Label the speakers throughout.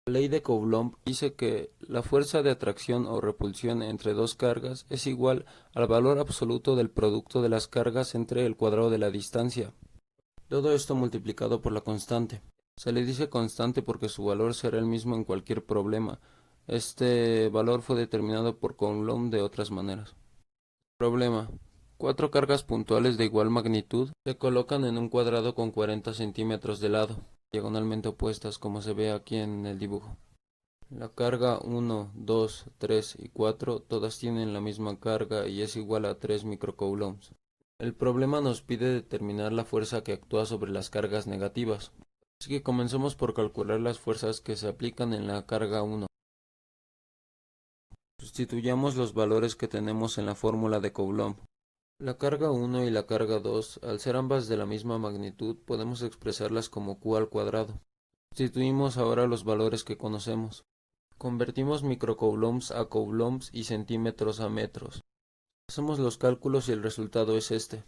Speaker 1: La ley de Coulomb dice que la fuerza de atracción o repulsión entre dos cargas es igual al valor absoluto del producto de las cargas entre el cuadrado de la distancia. Todo esto multiplicado por la constante. Se le dice constante porque su valor será el mismo en cualquier problema. Este valor fue determinado por Coulomb de otras maneras. Problema. Cuatro cargas puntuales de igual magnitud se colocan en un cuadrado con 40 centímetros de lado, diagonalmente opuestas como se ve aquí en el dibujo. La carga 1, 2, 3 y 4 todas tienen la misma carga y es igual a 3 microcoulombs. El problema nos pide determinar la fuerza que actúa sobre las cargas negativas. Así que comencemos por calcular las fuerzas que se aplican en la carga 1. Sustituyamos los valores que tenemos en la fórmula de Coulomb. La carga 1 y la carga 2, al ser ambas de la misma magnitud, podemos expresarlas como Q al cuadrado. Sustituimos ahora los valores que conocemos. Convertimos microcoulombs a coulombs y centímetros a metros. Hacemos los cálculos y el resultado es este.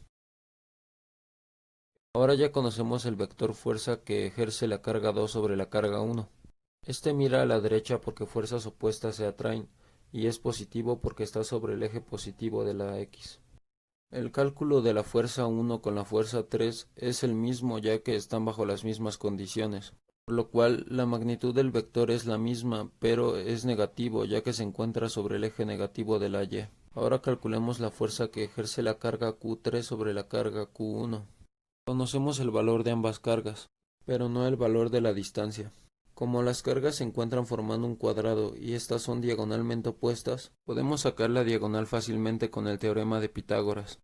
Speaker 1: Ahora ya conocemos el vector fuerza que ejerce la carga 2 sobre la carga 1. Este mira a la derecha porque fuerzas opuestas se atraen, y es positivo porque está sobre el eje positivo de la X. El cálculo de la fuerza 1 con la fuerza 3 es el mismo ya que están bajo las mismas condiciones, por lo cual la magnitud del vector es la misma, pero es negativo ya que se encuentra sobre el eje negativo de la Y. Ahora calculemos la fuerza que ejerce la carga Q3 sobre la carga Q1. Conocemos el valor de ambas cargas, pero no el valor de la distancia. Como las cargas se encuentran formando un cuadrado y estas son diagonalmente opuestas, podemos sacar la diagonal fácilmente con el teorema de Pitágoras.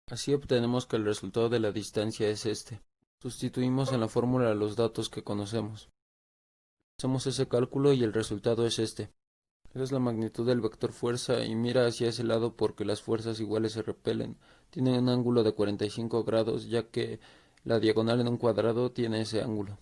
Speaker 1: Así obtenemos que el resultado de la distancia es este. Sustituimos en la fórmula los datos que conocemos. Hacemos ese cálculo y el resultado es este. Esa es la magnitud del vector fuerza y mira hacia ese lado porque las fuerzas iguales se repelen. Tienen un ángulo de 45 grados ya que la diagonal en un cuadrado tiene ese ángulo.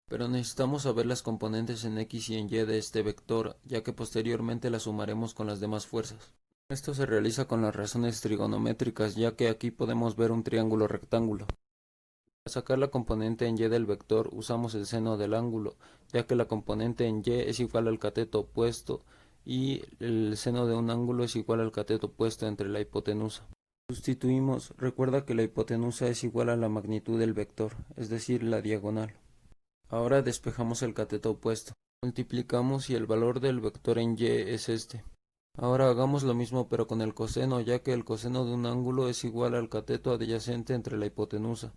Speaker 1: Pero necesitamos saber las componentes en X y en Y de este vector ya que posteriormente las sumaremos con las demás fuerzas. Esto se realiza con las razones trigonométricas ya que aquí podemos ver un triángulo rectángulo. Para sacar la componente en Y del vector usamos el seno del ángulo, ya que la componente en Y es igual al cateto opuesto y el seno de un ángulo es igual al cateto opuesto entre la hipotenusa. Sustituimos, recuerda que la hipotenusa es igual a la magnitud del vector, es decir, la diagonal. Ahora despejamos el cateto opuesto. Multiplicamos y el valor del vector en Y es este. Ahora hagamos lo mismo pero con el coseno, ya que el coseno de un ángulo es igual al cateto adyacente entre la hipotenusa.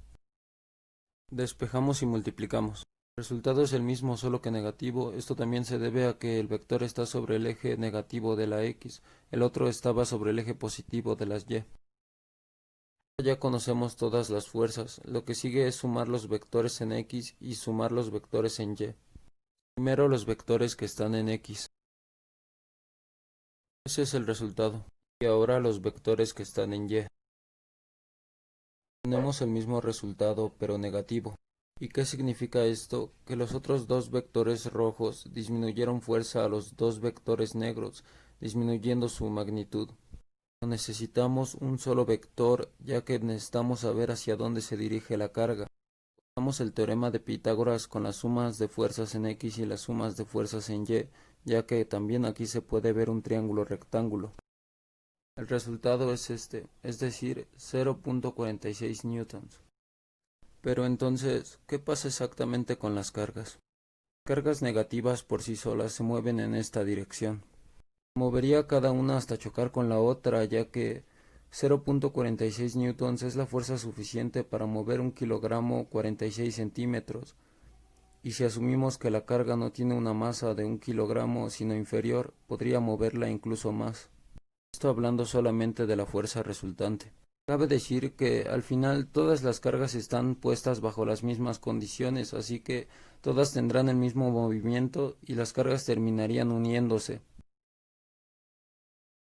Speaker 1: Despejamos y multiplicamos. El resultado es el mismo, solo que negativo. Esto también se debe a que el vector está sobre el eje negativo de la X, el otro estaba sobre el eje positivo de las Y. Ya conocemos todas las fuerzas, lo que sigue es sumar los vectores en X y sumar los vectores en Y. Primero los vectores que están en X. Ese es el resultado. Y ahora los vectores que están en Y. Tenemos el mismo resultado, pero negativo. ¿Y qué significa esto? Que los otros dos vectores rojos disminuyeron fuerza a los dos vectores negros, disminuyendo su magnitud. Necesitamos un solo vector, ya que necesitamos saber hacia dónde se dirige la carga. Usamos el teorema de Pitágoras con las sumas de fuerzas en X y las sumas de fuerzas en Y, ya que también aquí se puede ver un triángulo rectángulo. El resultado es este, es decir, 0.46 newtons. Pero entonces, ¿qué pasa exactamente con las cargas? Cargas negativas por sí solas se mueven en esta dirección. Movería cada una hasta chocar con la otra, ya que 0.46 newtons es la fuerza suficiente para mover un kilogramo 46 centímetros. Y si asumimos que la carga no tiene una masa de 1 kilogramo sino inferior, podría moverla incluso más. Esto hablando solamente de la fuerza resultante. Cabe decir que al final todas las cargas están puestas bajo las mismas condiciones, así que todas tendrán el mismo movimiento y las cargas terminarían uniéndose.